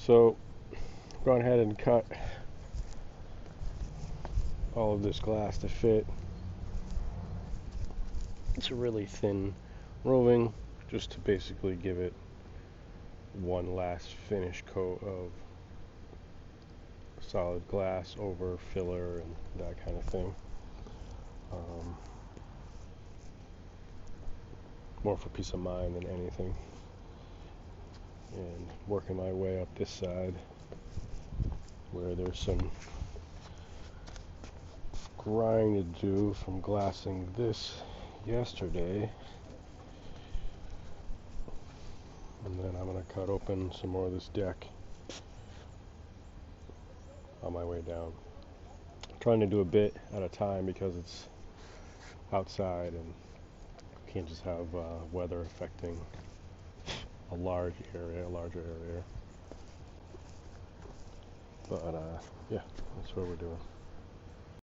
So gone ahead and cut all of this glass to fit. It's a really thin roving, just to basically give it one last finish coat of solid glass over filler and that kind of thing. More for peace of mind than anything. And working my way up this side where there's some grind to do from glassing this yesterday. And then I'm going to cut open some more of this deck on my way down. I'm trying to do a bit at a time because it's outside and you can't just have weather affecting a larger area. But yeah, that's what we're doing.